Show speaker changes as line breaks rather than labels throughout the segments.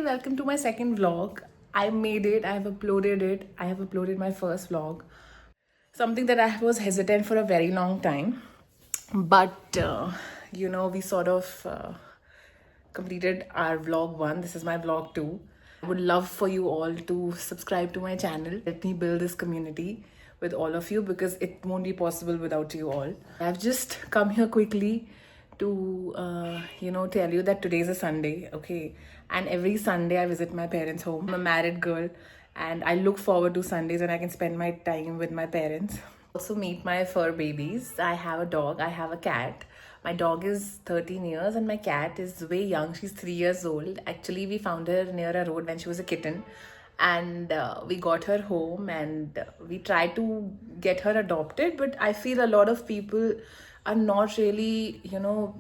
welcome to my second vlog. I made it, I have uploaded it. I have uploaded my first vlog. Something that I was hesitant for a very long time. But, we sort of completed our vlog 1. This is my vlog 2. I would love for you all to subscribe to my channel. Let me build this community with all of you because it won't be possible without you all. I've just come here quickly to tell you that today is a Sunday, okay? And every Sunday I visit my parents' home. I'm a married girl and I look forward to Sundays when I can spend my time with my parents. Also meet my fur babies. I have a dog, I have a cat. My dog is 13 years and my cat is way young. She's 3 years old. Actually, we found her near a road when she was a kitten. And we got her home and we tried to get her adopted. But I feel a lot of people are not really,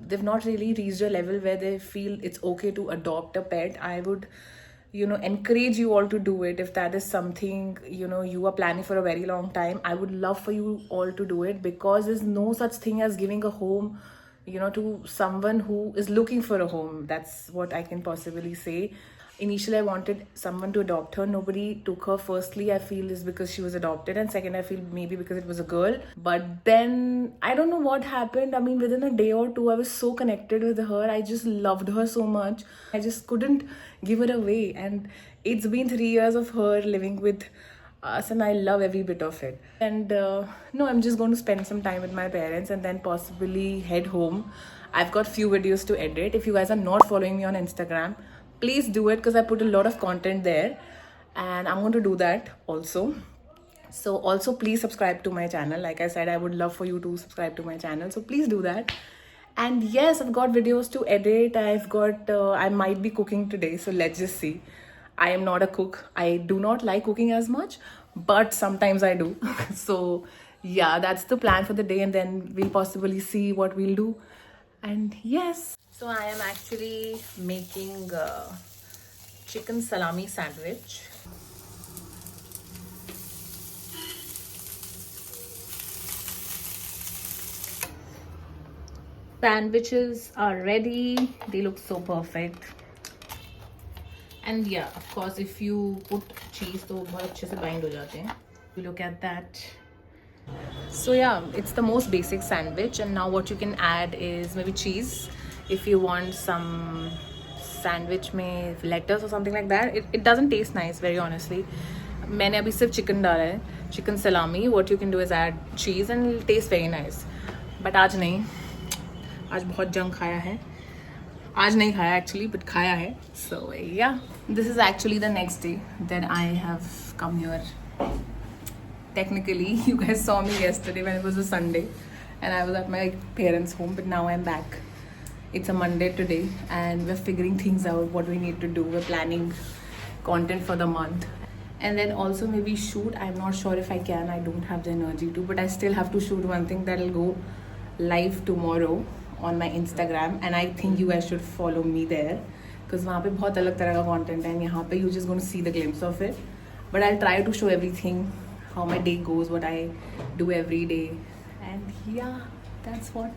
they've not really reached a level where they feel it's okay to adopt a pet. I would encourage you all to do it if that is something you are planning for a very long time. I would love for you all to do it because there's no such thing as giving a home to someone who is looking for a home. That's what I can possibly say. Initially, I wanted someone to adopt her. Nobody took her. Firstly, I feel is because she was adopted. And second, I feel maybe because it was a girl. But then, I don't know what happened. I mean, within a day or two, I was so connected with her. I just loved her so much. I just couldn't give her away. And it's been 3 years of her living with us and I love every bit of it. And I'm just going to spend some time with my parents and then possibly head home. I've got few videos to edit. If you guys are not following me on Instagram, please do it because I put a lot of content there and I'm going to do that also. So also please subscribe to my channel. Like I said, I would love for you to subscribe to my channel. So please do that. And yes, I've got videos to edit. I might be cooking today. So let's just see. I am not a cook. I do not like cooking as much, but sometimes I do. So yeah, that's the plan for the day and then we'll possibly see what we'll do. And yes, so I am actually making a chicken salami sandwich. Sandwiches are ready. They look so perfect. And yeah, of course, if you put cheese, तो बहुत अच्छे से bind हो जाते हैं. You look at that. So yeah, it's the most basic sandwich. And now what you can add is maybe cheese. If you want some sandwich में lettuce or something like that. It doesn't taste nice, very honestly. मैंने अभी सिर्फ chicken डाला है. Chicken salami. What you can do is add cheese and it'll taste very nice. But आज नहीं. आज बहुत junk खाया है. आज नहीं खाया actually, but खाया है. So yeah, this is actually the next day that I have come here. Technically, you guys saw me yesterday when it was a Sunday and I was at my parents' home, but now I'm back. It's a Monday today and we're figuring things out, what we need to do. We're planning content for the month. And then also maybe shoot. I'm not sure if I can. I don't have the energy to, but I still have to shoot one thing that'll go live tomorrow on my Instagram, and I think you guys should follow me there because वहाँ पे बहुत अलग तरह का content है. यहाँ पे you just going to see the glimpse of it, but I'll try to show everything, how my day goes, what I do every day, and yeah, that's what.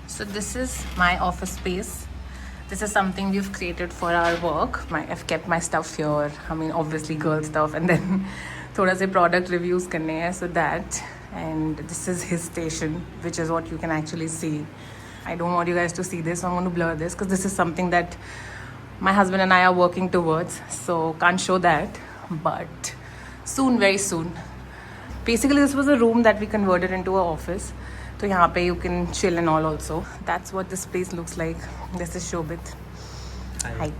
So this is my office space. This is something we've created for our work. I've kept my stuff here. I mean, obviously girl stuff, and then थोड़ा से product reviews करने हैं, so that. And this is his station, which is what you can actually see. I don't want you guys to see this, so I'm going to blur this because this is something that my husband and I are working towards, so can't show that, but soon, very soon. Basically, this was a room that we converted into an office, so यहाँ पे you can chill and all also. That's what this place looks like. This is Shobit. Hi.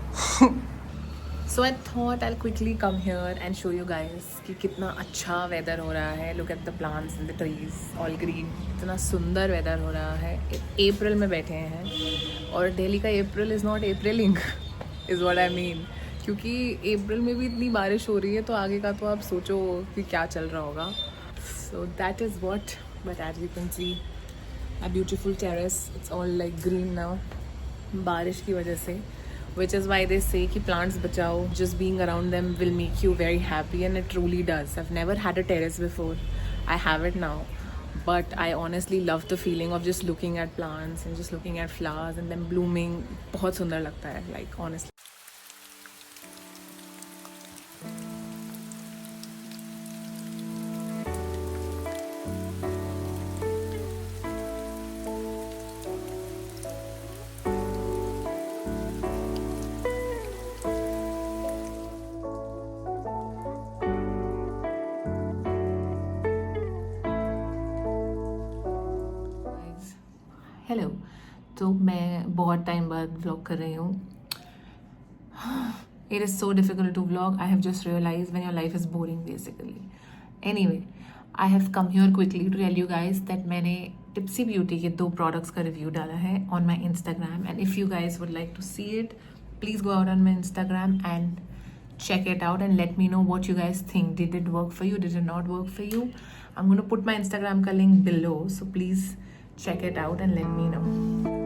So I thought I'll quickly come here and show you guys कि कितना अच्छा weather हो रहा है. Look at the plants and the trees, all green. इतना सुंदर weather हो रहा है. April में बैठे हैं और दिल्ली का April is not Apriling, is what I mean. क्योंकि April में भी इतनी बारिश हो रही है तो आगे का तो आप सोचो कि क्या चल रहा होगा. So that is what. But as you can see, a beautiful terrace. It's all like green now. बारिश की वजह से. Which is why they say कि plants बचाओ. Just being around them will make you very happy, and it truly does. I've never had a terrace before. I have it now. But I honestly love the feeling of just looking at plants and just looking at flowers and them blooming. बहुत सुंदर लगता है, like honestly. Hello. तो मैं बहुत time बाद vlog कर रही हूँ. It is so difficult to vlog. I have just realized when your life is boring basically. Anyway, I have come here quickly to tell you guys that मैंने Tipsy Beauty के 2 products का review डाला है on my Instagram, and if you guys would like to see it, please go out on my Instagram and check it out and let me know what you guys think. Did it work for you? Did it not work for you? I'm going to put my Instagram ka link below, so please check it out and let me know.